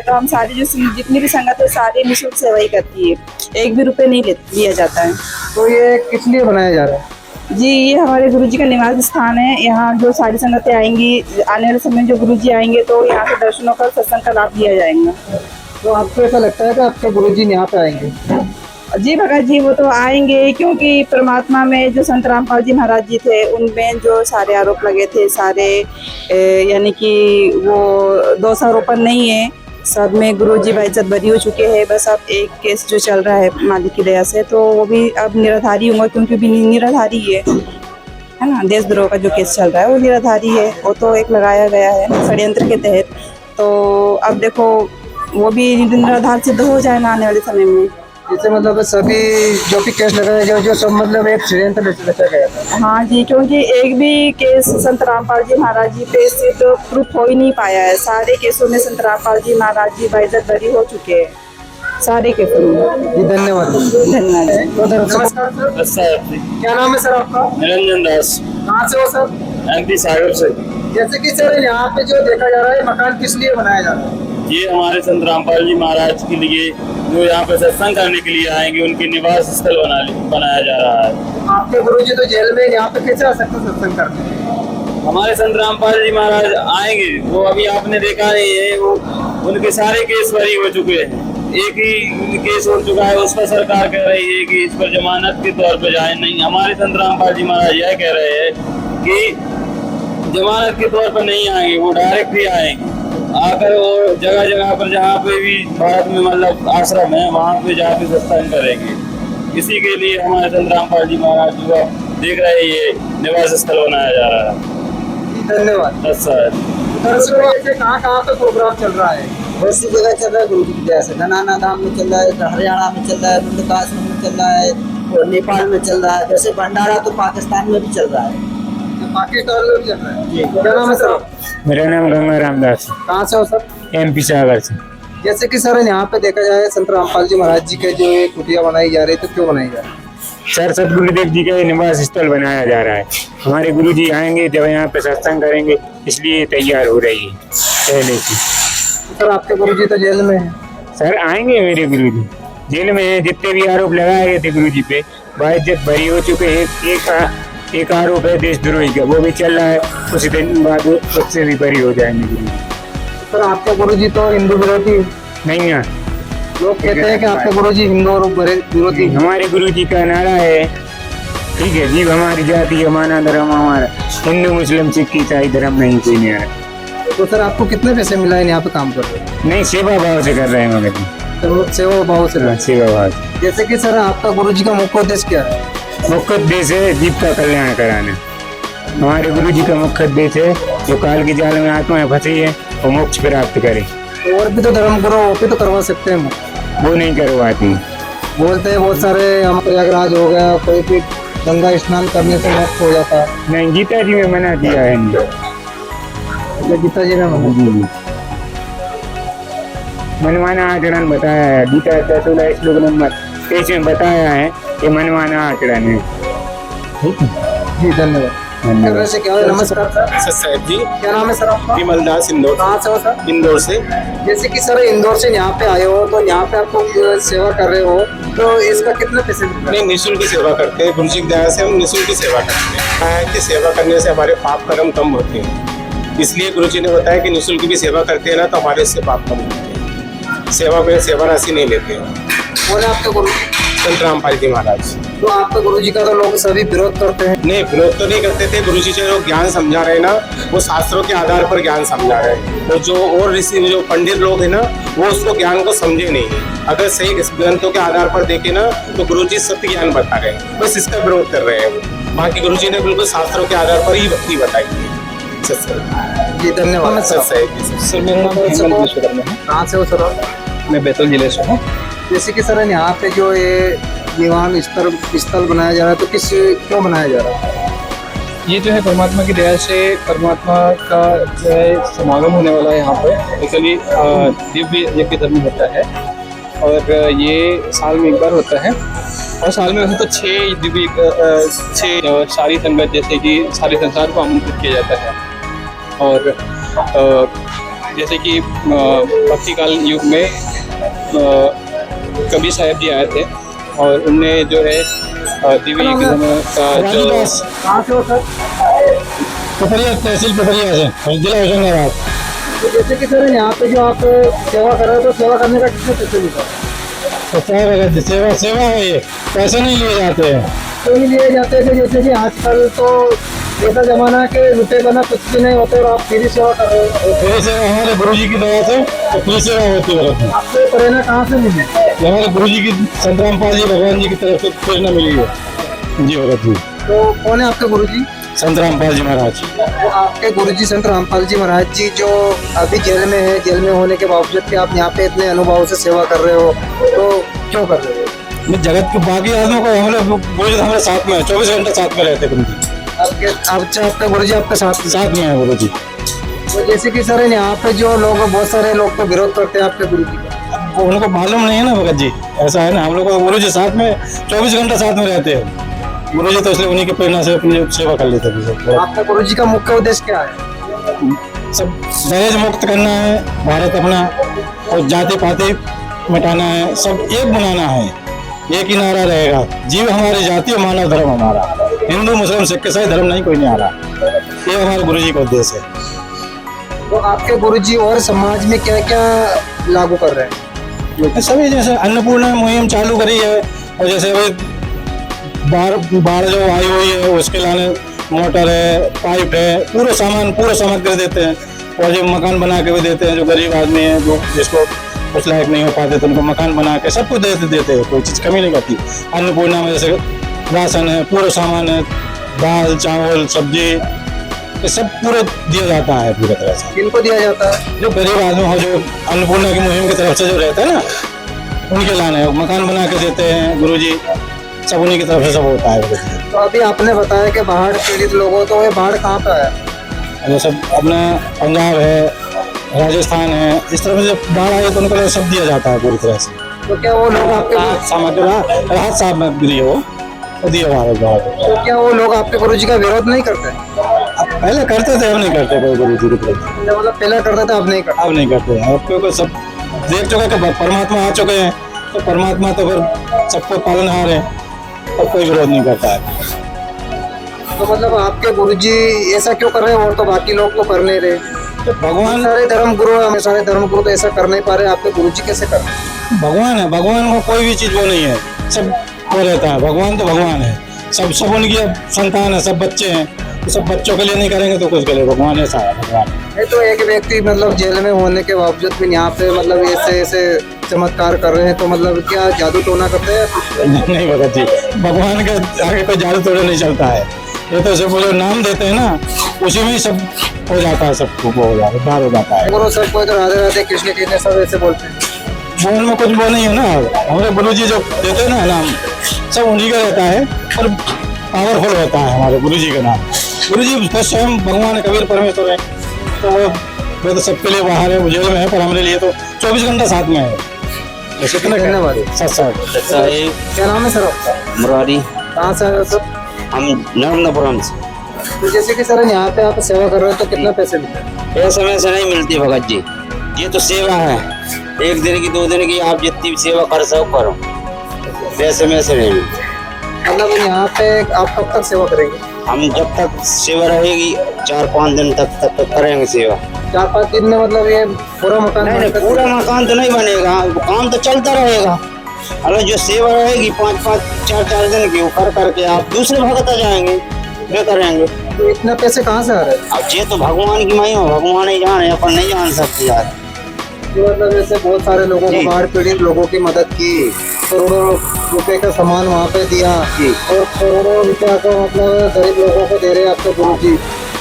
तो हम सारी जो जितनी भी संगत है सारी निःशुल्क सेवा ही करती है, एक भी रुपए नहीं लिया जाता है। तो ये किस लिए बनाया जा रहा है? जी, ये हमारे गुरुजी का निवास स्थान है। यहाँ जो सारी संगतें आएंगी, आने वाले समय में जो गुरुजी आएंगे तो यहाँ से दर्शनों का सत्संग का लाभ दिया जाएगा। तो आपको ऐसा लगता है कि आपके गुरुजी यहाँ पे आएंगे? जी भगत जी, वो तो आएंगे, क्योंकि परमात्मा में जो संत रामपाल जी महाराज जी थे उनमें जो सारे आरोप लगे थे सारे, यानी कि वो दोषारोपण नहीं है, सब में गुरुजी बाइज्जत बरी हो चुके हैं। बस अब एक केस जो चल रहा है मालिक की दया से, तो वो भी अब निराधारी होगा, क्योंकि भी निराधारी है ना। देशद्रोह का जो केस चल रहा है वो निराधारी है, वो तो एक लगाया गया है षड्यंत्र के तहत। तो अब देखो वो भी निराधार सिद्ध हो जाए ना आने वाले समय में। जैसे मतलब सभी जो भी केस लगाए गए जो सब मतलब एक षड्यंत्र रचा गया था। हाँ जी, क्योंकि एक भी केस संत रामपाल जी महाराज जी पे सिर्फ प्रूफ हो ही नहीं पाया है। सारे केसों में संत रामपाल जी महाराज जी बाइज्जत बरी हो चुके हैं, सारे केसों में। जी धन्यवाद। धन्यवाद। नमस्कार सर, क्या नाम है सर आपका? निरंजन दास। कहाँ से हो सर? MP सागर से। जैसे कि सर यहाँ पे जो देखा जा रहा है मकान किस लिए बनाया जा रहा है? ये हमारे संत रामपाल जी महाराज के लिए जो यहाँ पे सत्संग करने के लिए आएंगे उनके निवास स्थल बनाया जा रहा है। आपके गुरुजी तो जेल में, यहाँ पे कैसे आ सकते सत्संग करने? हमारे संत रामपाल जी महाराज आएंगे, वो अभी आपने देखा नहीं है, वो उनके सारे केस बरी हो चुके हैं। एक ही केस हो चुका है, उस पर सरकार कह रही है कि इस पर जमानत के तौर पर जाए। नहीं, हमारे संत रामपाल जी महाराज यह कह रहे हैं कि जमानत के तौर पर नहीं आएंगे, वो डायरेक्ट ही आएंगे। आकर वो जगह जगह पर जहाँ पे भी भारत में मतलब आश्रम है वहाँ पे जाके सत्संग करेंगे। इसी के लिए हमारे संत रामपाल जी महाराज जो आप देख रहे हैं ये निवास स्थल बनाया जा रहा है। धन्यवाद। कहाँ कहाँ पे प्रोग्राम चल रहा है? बहुत सी जगह चल रहा है गुरु की जैसे धनाना धाम में चल रहा है, हरियाणा में चल रहा है, मुंडकाश्रम में चल रहा है और नेपाल में चल रहा है। जैसे भंडारा तो पाकिस्तान में भी चल रहा है। पाकिस्तान में भी चल रहा है। क्या नाम है सर? मेरा नाम गंगा रामदास। कहाँ से हो सर? MP सागर से। जैसे कि सर यहाँ पे देखा जाए संत रामपाल जी महाराज जी के जो ये कुटिया बनाई जा रही है, तो क्यों बनाई जा रही है? सर सतगुरुदेव जी का निवास स्थल बनाया जा रहा है। हमारे गुरु जी आएंगे जब यहाँ पे सत्संग करेंगे, इसलिए तैयार हो रही है पहले से। सर आपके गुरु जी तो जेल में है। सर आएंगे मेरे गुरु जी, जेल में है। जितने भी आरोप लगाए गए थे गुरु जी पे बाइज्जत बरी हो चुके हैं। एक आरोप है देशद्रोही का, वो भी चल रहा है, कुछ दिन बाद उससे भी बरी हो जाएंगे गुरु जी। सर आपके गुरु जी तो हिंदू विरोधी नहीं है। लोग कहते हैं कि आपके गुरु जी हिंदू और विरोधी। हमारे गुरु जी का नारा है, ठीक है, जीव हमारी जाति हमारा धर्म हमारा, हिंदू मुस्लिम सिख ईसाई धर्म नहीं कोई नहीं आ रहा। तो सर आपको कितने पैसे मिला है यहाँ पे काम कर रहे हैं? नहीं, सेवा भाव से कर रहे हैं मगर। तो सेवा भाव से। सेवा भाव से। जैसे कि सर आपका गुरु जी का मुख्य उद्देश्य क्या है? मुख्य उद्देश्य है जीव का कल्याण कराना। हमारे गुरु जी का मुख्य उद्देश्य है जो काल की जाल में आत्माएं फंसी है वो मोक्ष प्राप्त करे। और भी तो धर्म गुरु वो भी तो करवा सकते हैं, वो नहीं करवाती। बोलते हैं बहुत सारे, हम प्रयागराज हो गया, कोई भी गंगा स्नान करने से मोक्ष हो जाता है। नहीं, गीता जी में मना दिया है। गीता जी ने मनमाना आचरण बताया है। गीता 16 श्लोक नंबर 23 में बताया है कि मनमाना आचरण है। ठीक है जी, धन्यवाद। से क्या है? नमस्कार सर। सर जी, क्या नाम है सर आपका? विमल दास, इंदौर। कहाँ से हो सर? इंदौर से। जैसे कि सर इंदौर से यहाँ पे आए हो, तो यहाँ पे आपको सेवा कर रहे हो, तो इसका कितने पैसे मिल रहे हैं? नहीं, निःशुल्क सेवा करते हैं। गुरु जी की दया से हम निःशुल्क सेवा करते हैं कि सेवा करने से हमारे पाप कर्म कम होते हैं। इसलिए गुरु जी ने बताया कि निःशुल्क भी सेवा करते हैं ना तो हमारे इससे पाप कम होते हैं। सेवा में सेवा राशि नहीं लेते हैं। कौन है आपके गुरु? संत रामपाल जी महाराज। तो आपके गुरु जी का तो लोग सभी विरोध करते हैं। नहीं, विरोध तो नहीं करते थे। गुरु जी जो ज्ञान समझा रहे ना वो शास्त्रों के आधार पर ज्ञान समझा रहे हैं। तो जो और ऋषि जो पंडित लोग हैं ना वो उसको ज्ञान को समझे नहीं। अगर सही ग्रंथों के आधार पर देखे ना तो गुरु जी सत्य ज्ञान बता रहे हैं, बस इसका विरोध कर रहे हैं। बाकी गुरु जी ने बिल्कुल शास्त्रों के आधार पर ही भक्ति बताई है। जी धन्यवाद। सर मेरा नाम हेमंत विश्वकर्मा है। कहाँ से हो सर? मैं बैतूल जिले से हूँ। जैसे कि सर यहाँ पे जो ये निवान स्थल बनाया जा रहा है, तो क्यों बनाया जा रहा है? ये जो है परमात्मा की दया से परमात्मा का जो है समागम होने वाला है यहाँ पर। एक्चुअली दिव्य यज्ञ धर्म होता है और ये साल में एक बार होता है। और साल में वैसे तो 6 दिव्य 6 सारी संगत जैसे कि सारे संसार को आमंत्रित किया जाता है। और जैसे कि भक्ति काल युग में कबीर साहब जी आए थे और उनने जो है दिव्य एकदम का जो कहाँ से हो सर? पथरिया तहसील पथरिया से जिला होशंगाबाद। तो जैसे कि सर यहाँ पे जो आप सेवा कर रहे हो तो सेवा करने का कितने पैसे मिलता है? तो सेवा सेवा है, ये पैसे नहीं लिए जाते हैं। तो ये लिए जाते हैं कि जैसे कि आजकल तो ऐसा जमाना है कि रुपये बना कुछ भी नहीं होते और आप फ्री सेवा कर रहे हो। फ्री सेवा हमारे गुरु जी की दया से तो फ्री सेवा होती है। आपको प्रेरणा कहाँ से मिली? ये हमारे गुरु जी की संतराम पाल जी भगवान जी की तरफ से प्रेरणा मिली है जी भगत जी। तो कौन है आपके गुरु जी? संतराम पाल जी महाराज। तो आपके गुरुजी संत रामपाल जी महाराज जी जो अभी जेल में है, जेल में होने के बावजूद भी आप यहाँ पे इतने अनुभव से सेवा कर रहे हो, तो क्यों कर रहे हो? जगत के बाकी आदमियों को हम लोग गुरु जी हमारे साथ में है, 24 घंटे साथ में रहते गुरु जी। आपका गुरु जी आपके साथ में है गुरु जी। तो जैसे कि सर यहाँ पे जो लोग बहुत सारे लोग तो विरोध करते हैं आपके गुरु जी का, वो उनको मालूम नहीं है ना भगत जी, ऐसा है ना, हम लोग गुरु जी साथ में 24 घंटा साथ में रहते हैं गुरु जी, तो इसलिए उन्हीं की प्रेरणा से अपनी सेवा कर लेते हैं। आपका गुरु जी का मुख्य उद्देश्य क्या है? सब दहेज मुक्त करना है भारत अपना, और जाति पाति मिटाना है, सब एक बनाना है, एक ही नारा रहेगा, जीव हमारी जाति और मानव धर्म हमारा, हिंदू मुस्लिम सिख ईसाई धर्म नहीं कोई नहीं आ रहा, ये हमारे गुरु जी का उद्देश्य है। तो आपके गुरु जी और समाज में क्या क्या लागू कर रहे हैं? सभी जैसे अन्नपूर्णा मुहिम चालू करी है, और जैसे अभी बाढ़ जो आई हुई है उसके लाने मोटर है, पाइप है, पूरा सामग्री देते हैं, और जो मकान बना के भी देते हैं, जो गरीब आदमी है जो जिसको कुछ लायक नहीं हो पाते तो उनको मकान बना के सब कुछ देते हैं, कोई चीज़ कमी नहीं करती। अन्नपूर्णा में जैसे राशन है, पूरा सामान है, दाल चावल सब्जी, ये सब पूरा दिया जाता है पूरी तरह से। किनको दिया जाता है? जो गरीब आदमी हो, जो अन्नपूर्णा की मुहिम की तरफ से जो रहता है ना, उनके लाने मकान बना के देते हैं गुरुजी, सब उन्हीं की तरफ से सब होता है। तो अभी आपने बताया कि बाढ़ पीड़ित लोगों, तो ये बाढ़ कहाँ पे है? जो सब अपना पंजाब है, राजस्थान है, इस तरफ से बाढ़ आए तो उनको सब दिया जाता है पूरी तरह से। तो क्या वो लोग आपके राहत सामग्री हो वो दिया बाढ़। तो क्या वो लोग आपके गुरु जी का विरोध नहीं करते? पहले करते थे, अब नहीं करते कोई गुरु जी की तरफ। मतलब पहले करते थे, अब नहीं करते? अब नहीं करते, अब क्योंकि सब देख चुके कि परमात्मा आ चुके हैं, तो परमात्मा तो फिर सबको पालनहार है, तो कोई विरोध नहीं करता है। तो मतलब आपके गुरुजी ऐसा क्यों कर रहे हैं और तो बाकी लोग तो कर नहीं रहे? तो भगवान सारे धर्म गुरु तो ऐसा कर नहीं पा रहे, आपके गुरुजी कैसे कर रहे हैं? भगवान है, भगवान को कोई भी चीज वो नहीं है, सब वो रहता है, भगवान तो भगवान है, सब उनकी संतान है, सब बच्चे हैं, तो सब बच्चों के लिए नहीं करेंगे तो कुछ के लिए, भगवान ऐसा है भगवान। नहीं तो एक व्यक्ति मतलब जेल में होने के बावजूद भी यहाँ पे मतलब ऐसे चमत्कार कर रहे हैं, तो मतलब क्या जादू टोना करते हैं? नहीं भगत जी, भगवान के आगे कोई जादू टोना नहीं चलता है, ये तो सिर्फ जो नाम देते हैं ना उसी में ही सब हो जाता है, सबको वो हो जाता है, बाहर हो जाता है। गुरु सबको तो राधे राधे कृष्ण कृष्ण सब ऐसे बोलते हैं, वो उनमें कुछ वो नहीं है ना, हमारे गुरु जी जो देते हैं ना नाम, सब उन्हीं का रहता है, और पावरफुल होता है हमारे गुरु जी का नाम। गुरु जी स्वयं भगवान कबीर परमेश्वर है, तो वो तो सबके लिए बाहर है, जेल में है, पर हमारे लिए तो 24 घंटा साथ में है। धन्यवाद। क्या नाम है सर आपका? मुरारी। कहाँ से है सर? हम नर्मदापुरम से। तो जैसे कि सर यहाँ पे आप सेवा कर रहे हो तो कितना पैसे मिलते हैं? पैसे में से नहीं मिलती भगत जी, ये तो सेवा है, एक दिन की 2 दिन की आप जितनी भी सेवा कर सको करो, पैसे में से नहीं मिलती। मतलब यहाँ पे आप कब तक सेवा करेंगे? हम जब तक सेवा रहेगी 4-5 दिन तक करेंगे सेवा। 4-5 दिन में मतलब ये पूरा मकान? नहीं, पूरा मकान तो नहीं बनेगा, काम तो चलता रहेगा, अगर जो सेवा रहेगी 5-5, 4-4 दिन की, वो कर करके आप दूसरे भगत आ जाएंगे, वे करेंगे। तो इतना पैसे कहाँ से आ रहे हैं? अब ये तो भगवान की महिमा, भगवान ही जाने, अपन नहीं जान सकते यार। मतलब ऐसे बहुत सारे लोगों को, बाढ़ पीड़ित लोगों की मदद की, करोड़ों रुपए का सामान वहाँ पे दिया, और करोड़ों रुपया का मतलब गरीब लोगों को दे रहे हैं आपके गुरु जी,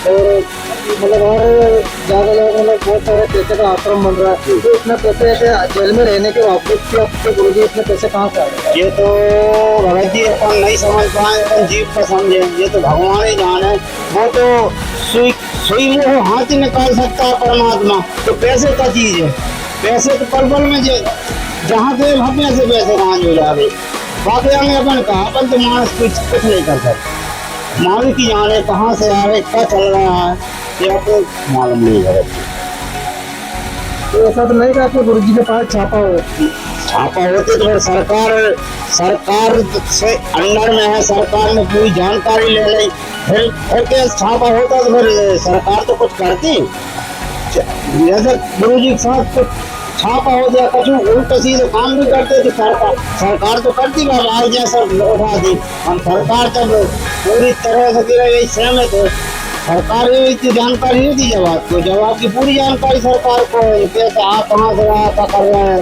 और मतलब और ज्यादा लोग मतलब बहुत सारे पैसे का आश्रम बन रहा है। तो इतना पैसे ऐसे जेल में रहने के बावजूद भी आपके गुरु जी इतने पैसे कहाँ से आ रहे हैं? ये तो भगत जी अपन नहीं समझ पाए, अपन जीव का समझे, ये तो भगवान ही जाने, वो तो सुई में हाथ ही निकाल सकता है परमात्मा, तो पैसे का चीज है, पैसे तो पल पल में जहाँ से भापने से पैसे कहाँ जो जावे, बाकी हमें अपन कहा, अपन तो मानस कुछ नहीं कर सकते, मालिक की जाने कहाँ से आ रहे, क्या चल रहा है, ये आपको मालूम नहीं है। ऐसा तो नहीं था कि गुरुजी के पास छापा हो? छापा होते तो फिर सरकार से अंडर में है, सरकार ने पूरी जानकारी ले ली, फिर क्या छापा होता तो फिर सरकार तो कुछ करती। जैसे गुरुजी के साथ कुछ छापा हो जाए, कुछ उल्टा सीधे काम भी करते थे, सरकार तो करती बाबा आज जैसा उठा दी। हम सरकार जब पूरी तरह से यही सहमत है, सरकार ये इतनी जानकारी नहीं दी जवाब को, जवाब की पूरी जानकारी सरकार को है, कैसे आप कहाँ से रहा क्या कर रहे हैं।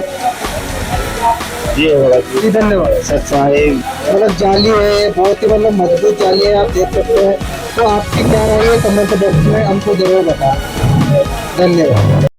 जी धन्यवाद। सच्चाई मतलब जाली है, बहुत ही मतलब मजबूत जाली है, आप देख सकते हैं। तो आपकी क्या राय है कमेंट बॉक्स में हमको जरूर बताएं। धन्यवाद।